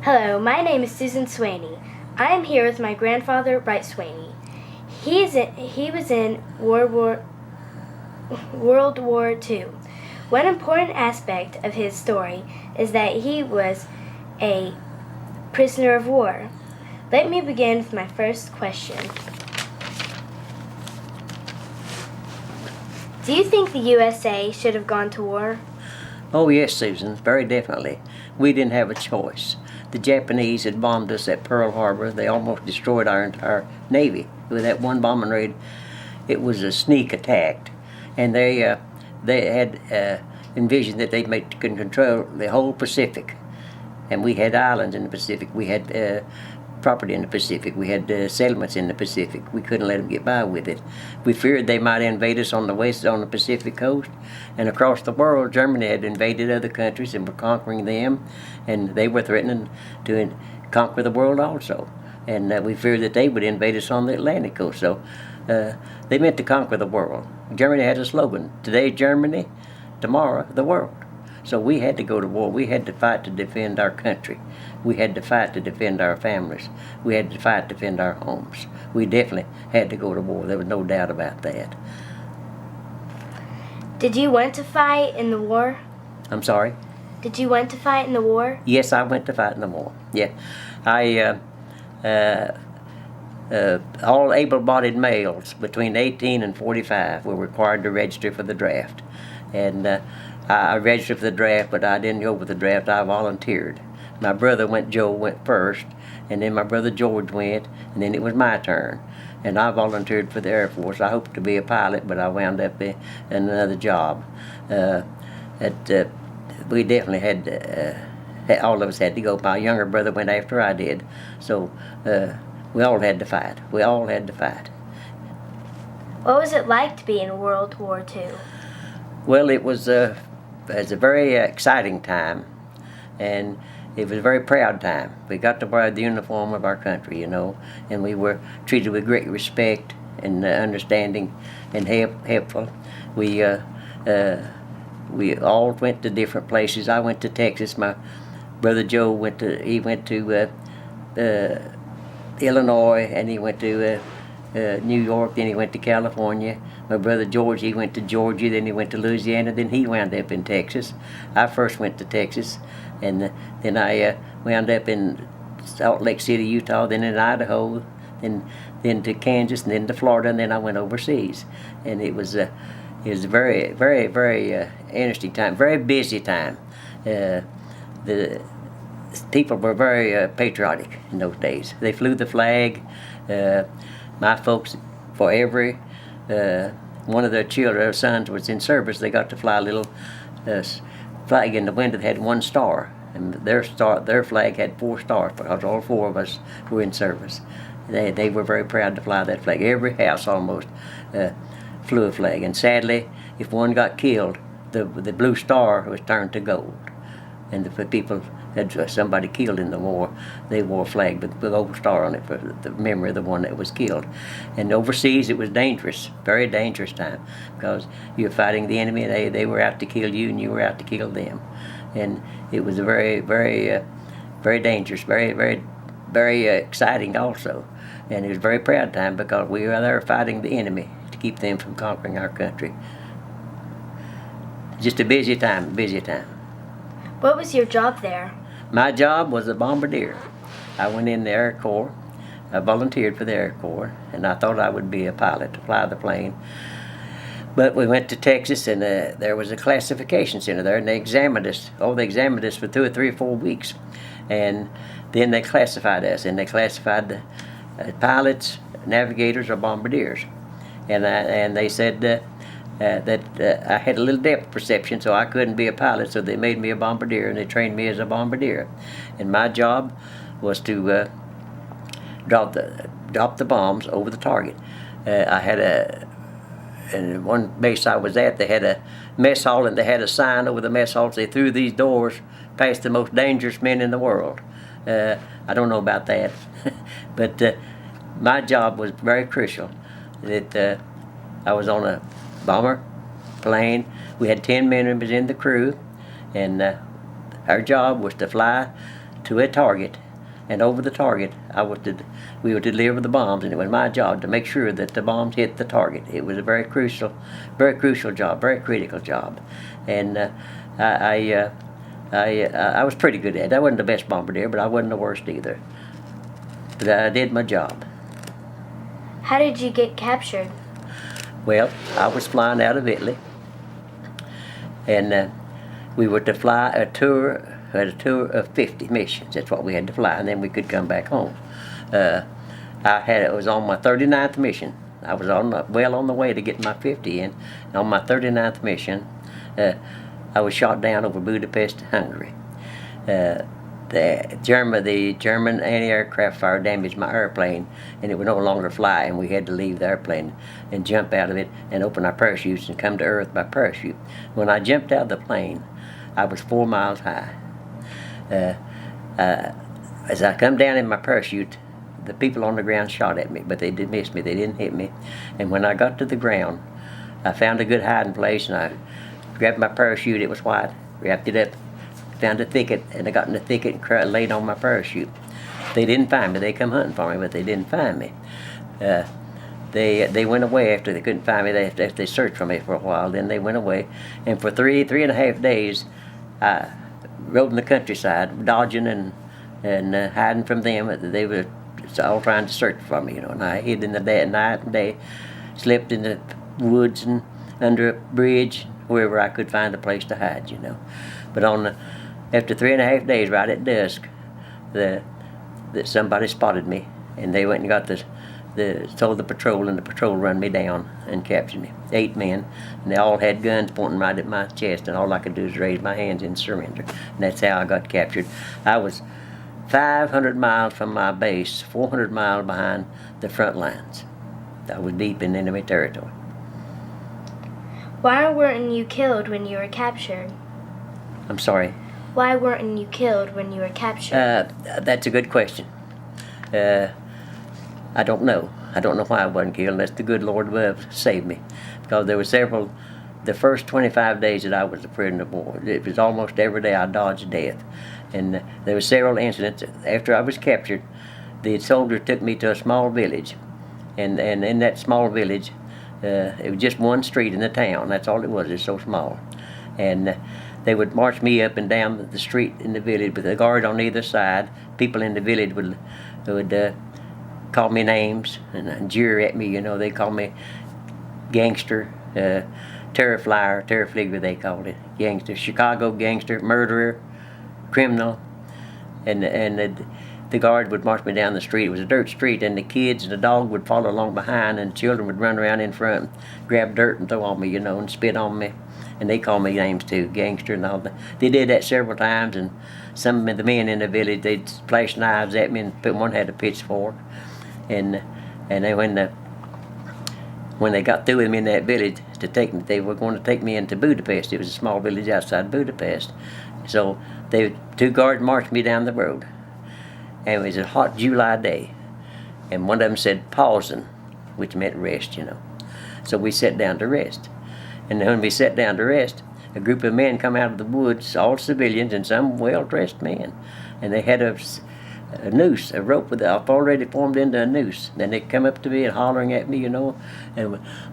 Hello, my name is Susan Swanay. I am here with my grandfather, Wright Swanay. He was in World War II. One important aspect of his story is that he was a prisoner of war. Let me begin with my first question. Do you think the USA should have gone to war? Oh yes, Susan, very definitely. We didn't have a choice. The Japanese had bombed us at Pearl Harbor. They almost destroyed our entire Navy with that one bombing raid. It was a sneak attack, and they had envisioned that they could control the whole Pacific. And we had islands in the Pacific. We had property in the Pacific. We had settlements in the Pacific. We couldn't let them get by with it. We feared they might invade us on the Pacific coast, and across the world. Germany had invaded other countries and were conquering them, and they were threatening to conquer the world also. And we feared that they would invade us on the Atlantic coast. So they meant to conquer the world. Germany had a slogan: "Today Germany, tomorrow the world." So we had to go to war. We had to fight to defend our country. We had to fight to defend our families. We had to fight to defend our homes. We definitely had to go to war. There was no doubt about that. Did you want to fight in the war? I'm sorry? Did you want to fight in the war? Yes, I went to fight in the war. Yeah. All able-bodied males between 18 and 45 were required to register for the draft. And I registered for the draft, but I didn't go with the draft. I volunteered. My brother Joe went first, and then my brother George went, and then it was my turn. And I volunteered for the Air Force. I hoped to be a pilot, but I wound up in another job. We definitely had, all of us had to go. My younger brother went after I did. So we all had to fight. We all had to fight. What was it like to be in World War II? Well, it was a very exciting time, and it was a very proud time. We got to wear the uniform of our country, you know, and we were treated with great respect and understanding and helpful. We all went to different places. I went to Texas. My brother Joe went to Illinois, and he went to New York, then he went to California. My brother George, he went to Georgia, then he went to Louisiana, then he wound up in Texas. I first went to Texas, and then I wound up in Salt Lake City, Utah, then in Idaho, then to Kansas, and then to Florida, and then I went overseas. And it was a very, very, very interesting time, very busy time. The people were very patriotic in those days. They flew the flag. My folks, for every one of their children, their sons was in service, they got to fly a little flag in the window that had one star, and their flag had 4 stars because all 4 of us were in service. They were very proud to fly that flag. Every house almost flew a flag, and sadly, if one got killed, the blue star was turned to gold. And the people had somebody killed in the war, they wore a flag with a gold star on it for the memory of the one that was killed. And overseas, it was dangerous, very dangerous time, because you were fighting the enemy, and they were out to kill you, and you were out to kill them. And it was a very, very, very dangerous, very, very, very exciting also. And it was a very proud time because we were there fighting the enemy to keep them from conquering our country. Just a busy time, busy time. What was your job there? My job was a bombardier. I went in the Air Corps. I volunteered for the Air Corps, and I thought I would be a pilot to fly the plane. But we went to Texas, and there was a classification center there, and they examined us. Oh, they examined us for 2 or 3 or 4 weeks. And then they classified us, and they classified the pilots, navigators, or bombardiers. And they said that I had a little depth perception, so I couldn't be a pilot, so they made me a bombardier, and they trained me as a bombardier. And my job was to drop the bombs over the target. I had and one base I was at, they had a mess hall, and they had a sign over the mess hall that said, "Through these doors past the most dangerous men in the world." I don't know about that, but my job was very crucial. That I was on a bomber plane. We had 10 members in the crew, and our job was to fly to a target, and over the target we would deliver the bombs, and it was my job to make sure that the bombs hit the target. It was a very crucial job, very critical job, and I was pretty good at it. I wasn't the best bombardier, but I wasn't the worst either. But I did my job. How did you get captured? Well, I was flying out of Italy, and we were to fly a tour of 50 missions. That's what we had to fly, and then we could come back home. It was on my 39th mission. I was well on the way to get my 50 in. And on my 39th mission, I was shot down over Budapest, Hungary. The German anti-aircraft fire damaged my airplane, and it would no longer fly, and we had to leave the airplane and jump out of it and open our parachutes and come to earth by parachute. When I jumped out of the plane, I was 4 miles high. As I come down in my parachute, the people on the ground shot at me, but they didn't miss me. They didn't hit me. And when I got to the ground, I found a good hiding place, and I grabbed my parachute. It was white. Wrapped it up, found a thicket, and I got in the thicket and laid on my parachute. They didn't find me. They come hunting for me, but they didn't find me. They went away after they couldn't find me. They searched for me for a while. Then they went away, and for three and a half days, I rode in the countryside, dodging and hiding from them. They were all trying to search for me, And I hid in the night and day, slept in the woods and under a bridge, wherever I could find a place to hide, But after 3.5 days, right at dusk, that somebody spotted me, and they went and got told the patrol, and the patrol run me down and captured me. 8 men, and they all had guns pointing right at my chest, and all I could do was raise my hands in surrender. And that's how I got captured. I was 500 miles from my base, 400 miles behind the front lines. I was deep in enemy territory. Why weren't you killed when you were captured? I'm sorry? Why weren't you killed when you were captured? That's a good question. I don't know. I don't know why I wasn't killed, unless the good Lord above saved me. Because there were the first 25 days that I was a prisoner of war, it was almost every day I dodged death. And there were several incidents. After I was captured, the soldiers took me to a small village. And in that small village, it was just one street in the town. That's all it was. It's so small. And they would march me up and down the street in the village with a guard on either side. People in the village would call me names and jeer at me. They called me gangster, terror flieger they called it, gangster, Chicago gangster, murderer, criminal. And the guard would march me down the street. It was a dirt street, and the kids and the dog would follow along behind, and children would run around in front, grab dirt and throw on me, and spit on me. And they called me names too, gangster and all that. They did that several times, and some of the men in the village, they'd flash knives at me, and one had a pitchfork. And then when they got through with me in that village they were going to take me into Budapest. It was a small village outside Budapest. So 2 guards marched me down the road. And it was a hot July day. And one of them said, "Pausing," which meant rest, So we sat down to rest. And when we sat down to rest, a group of men come out of the woods, all civilians and some well-dressed men. And they had a noose, a rope already formed into a noose. Then they come up to me and hollering at me, and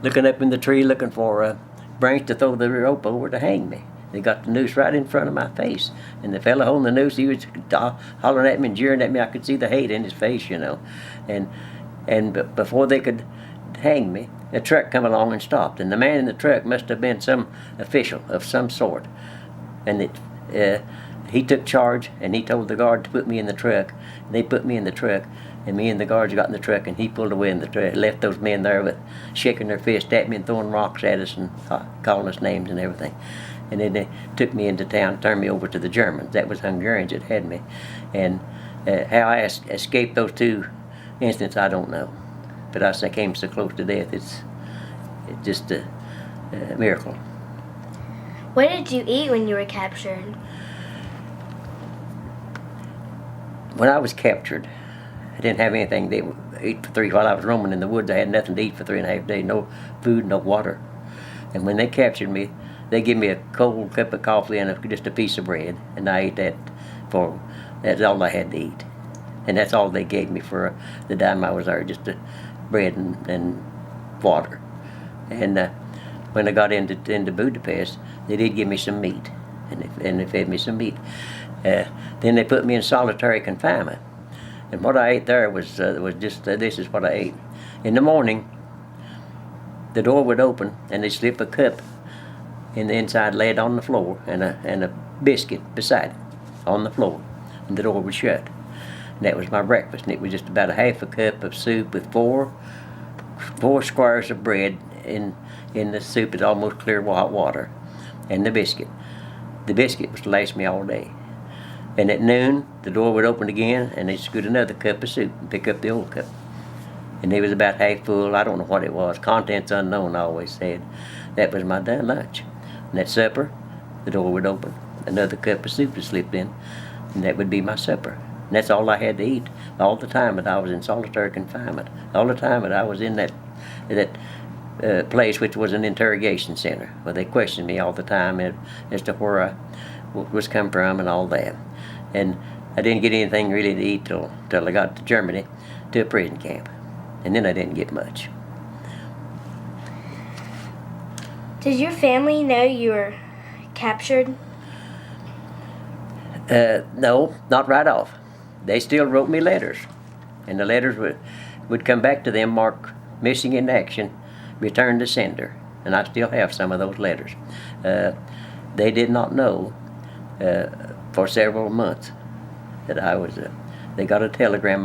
looking up in the tree looking for a branch to throw the rope over to hang me. They got the noose right in front of my face. And the fellow holding the noose, he was hollering at me and jeering at me. I could see the hate in his face, And before they could hang me, a truck come along and stopped. And the man in the truck must have been some official of some sort. And he took charge, and he told the guard to put me in the truck. And they put me in the truck, and me and the guards got in the truck, and he pulled away in the truck, left those men there with shaking their fist at me and throwing rocks at us and calling us names and everything. And then they took me into town, turned me over to the Germans. That was Hungarians that had me. And how I escaped those 2 incidents, I don't know. But I came so close to death, it's just a miracle. What did you eat when you were captured? When I was captured, I didn't have anything to eat while I was roaming in the woods. I had nothing to eat for 3.5 days, no food, no water. And when they captured me, they gave me a cold cup of coffee and just a piece of bread, and I ate that for That's all I had to eat. And that's all they gave me for the time I was there, just the bread and water. And when I got into Budapest, they did give me some meat, and they fed me some meat. Then they put me in solitary confinement, and what I ate there was just this is what I ate. In the morning, the door would open, and they'd slip a cup in the inside, lay it on the floor, and a biscuit beside it on the floor, and the door would shut. And that was my breakfast, and it was just about a half a cup of soup with four squares of bread in the soup. It's almost clear hot water, and the biscuit. The biscuit was to last me all day. And at noon, the door would open again, and they'd scoot another cup of soup and pick up the old cup. And it was about half full. I don't know what it was. Contents unknown, I always said. That was my lunch. And at supper, the door would open. Another cup of soup would slip in, and that would be my supper. And that's all I had to eat all the time that I was in solitary confinement. All the time that I was in that place, which was an interrogation center, where they questioned me all the time as to where I was come from and all that. And I didn't get anything really to eat till I got to Germany, to a prison camp. And then I didn't get much. Did your family know you were captured? No, not right off. They still wrote me letters, and the letters would come back to them marked missing in action, return to sender, and I still have some of those letters. They did not know for several months that I was. They got a telegram.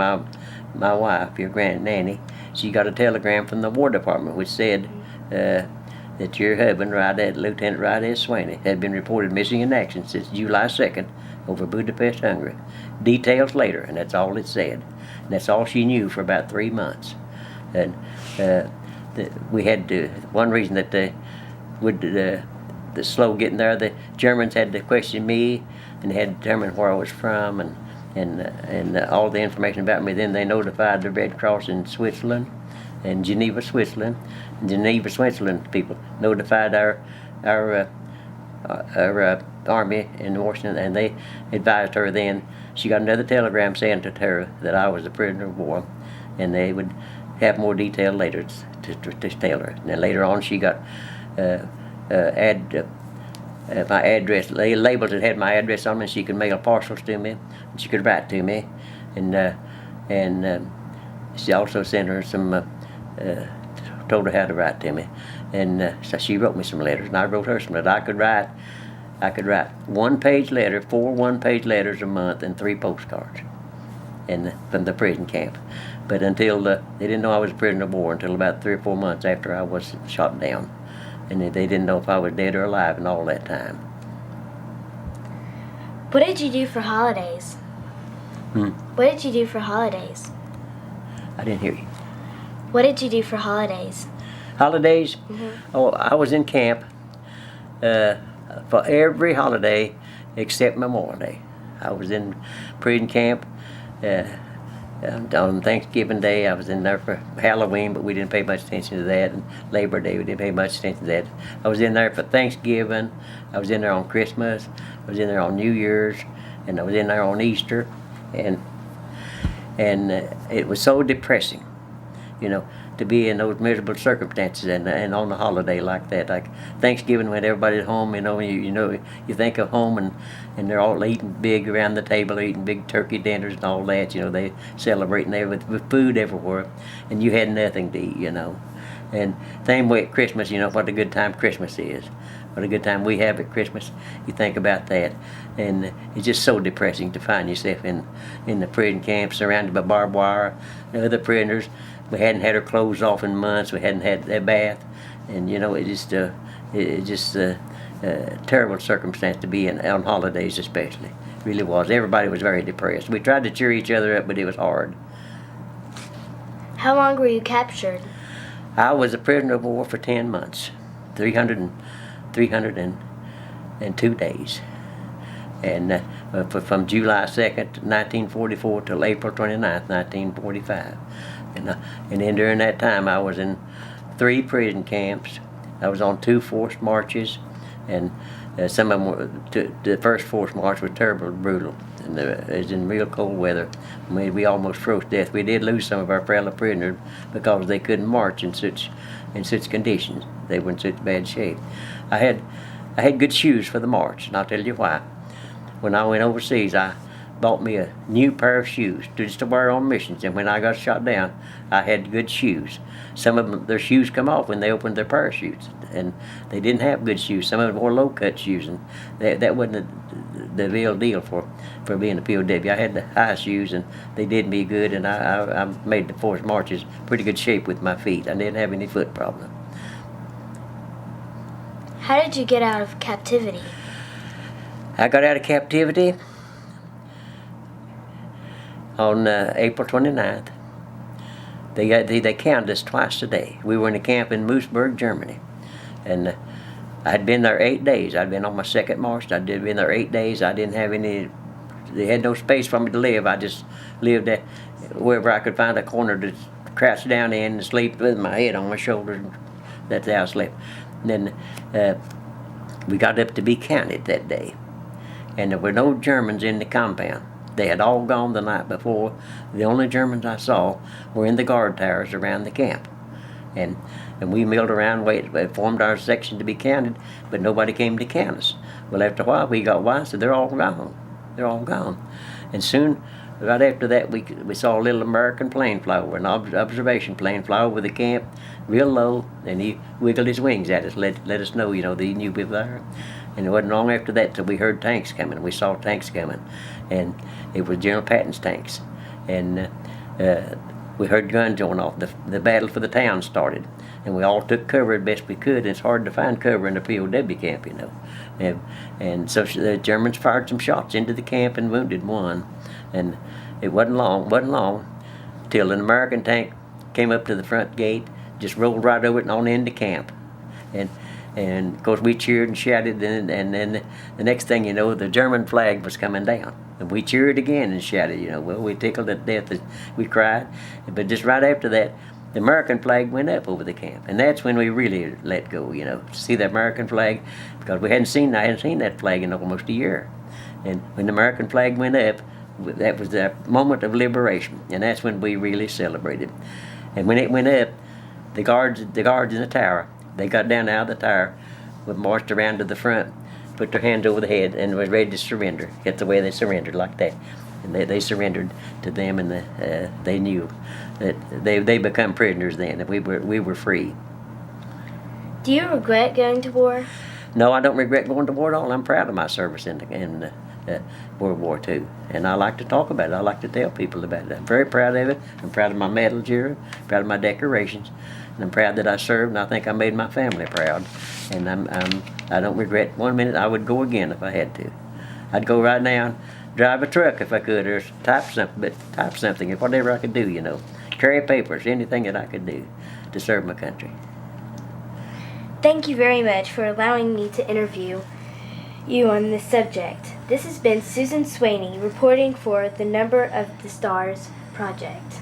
My wife, your granddaddy, she got a telegram from the War Department which said that your husband, Lieutenant Wright Swanay, had been reported missing in action since July 2nd over Budapest, Hungary. Details later, and that's all it said. And that's all she knew for about 3 months. And we had to, one reason that they would the slow getting there, the Germans had to question me, and they had to determine where I was from, and all the information about me. Then they notified the Red Cross in Switzerland, and Geneva, Switzerland. And Geneva, Switzerland people notified our army in Washington, and they advised her then. She got another telegram saying to her that I was a prisoner of war, and they would have more detail later to tell her. And then later on, she got my address, labels that had my address on them, and she could mail parcels to me, and she could write to me, and she also sent her some, told her how to write to me, and so she wrote me some letters, and I wrote her some letters. I could write 1-page letter, 4 1-page letters a month, and 3 postcards, from the prison camp. But until they didn't know I was a prisoner of war until about 3 or 4 months after I was shot down, and they didn't know if I was dead or alive in all that time. What did you do for holidays? What did you do for holidays? I didn't hear you. What did you do for holidays? Holidays? Oh, I was in camp for every holiday except Memorial Day. I was in prison camp on Thanksgiving Day. I was in there for Halloween, but we didn't pay much attention to that. And Labor Day, we didn't pay much attention to that. I was in there for Thanksgiving. I was in there on Christmas. I was in there on New Year's, and I was in there on Easter, and it was so depressing, to be in those miserable circumstances and on a holiday like that, like Thanksgiving when everybody's home. You think of home, and they're all eating big around the table, eating big turkey dinners and all that. They celebrating there with food everywhere, and you had nothing to eat. And same way at Christmas. What a good time Christmas is. What a good time we have at Christmas. You think about that, and it's just so depressing to find yourself in the prison camp, surrounded by barbed wire, and other prisoners. We hadn't had our clothes off in months. We hadn't had a bath, and it's just a terrible circumstance to be in on holidays, especially. It really was. Everybody was very depressed. We tried to cheer each other up, but it was hard. How long were you captured? I was a prisoner of war for 10 months, 302 days. And from July 2nd, 1944 till April 29th, 1945. And then during that time, I was in 3 prison camps. I was on 2 forced marches, and some of them the first forced march was terribly brutal. and it was in real cold weather. We almost froze to death. We did lose some of our fellow prisoners because they couldn't march in such conditions. They were in such bad shape. I had good shoes for the march, and I'll tell you why. When I went overseas, I bought me a new pair of shoes just to wear on missions, and when I got shot down, I had good shoes. Some of them, their shoes come off when they opened their parachutes, and they didn't have good shoes. Some of them wore low-cut shoes, and that wasn't the real deal for being a POW. I had the high shoes, and they did me good, and I made the forced marches pretty good shape with my feet. I didn't have any foot problem. How did you get out of captivity? I got out of captivity on April 29th. They counted us twice a day. We were in a camp in Moosburg, Germany, and I'd been there 8 days. I'd been on my second march. I'd been there 8 days. I didn't have any. They had no space for me to live. I just lived at wherever I could find a corner to crouch down in and sleep with my head on my shoulders. That's how I slept. And then we got up to be counted that day, and there were no Germans in the compound. They had all gone the night before. The only Germans I saw were in the guard towers around the camp. And we milled around, formed our section to be counted, but nobody came to count us. Well, after a while, we got wise, so they're all gone. They're all gone. And soon, right after that, we saw a little American plane fly over, an observation plane fly over the camp, real low, and he wiggled his wings at us, let us know, that he knew we were there. And it wasn't long after that till we heard tanks coming. We saw tanks coming, and it was General Patton's tanks. And we heard guns going off. The battle for the town started, and we all took cover as best we could. And it's hard to find cover in a POW camp, And so the Germans fired some shots into the camp and wounded one. And it wasn't long till an American tank came up to the front gate, just rolled right over it and on into camp. And of course we cheered and shouted, and then the next thing you know, the German flag was coming down. And we cheered again and shouted, well, we tickled to death, we cried. But just right after that, the American flag went up over the camp. And that's when we really let go, to see the American flag, because I hadn't seen that flag in almost a year. And when the American flag went up, that was the moment of liberation, and that's when we really celebrated. And when it went up, the guards in the tower, they got down out of the tower, we marched around to the front, put their hands over the head, and was ready to surrender. That's the way they surrendered, like that. And they surrendered to them, and they knew that they become prisoners then, and we were free. Do you regret going to war? No, I don't regret going to war at all. I'm proud of my service in World War II, and I like to talk about it. I like to tell people about it. I'm very proud of it. I'm proud of my medals here, proud of my decorations, and I'm proud that I served, and I think I made my family proud. And I don't regret 1 minute. I would go again if I had to. I'd go right now and drive a truck if I could, or type something, whatever I could do, carry papers, anything that I could do to serve my country. Thank you very much for allowing me to interview you on this subject. This has been Susan Swanay reporting for the Number of the Stars project.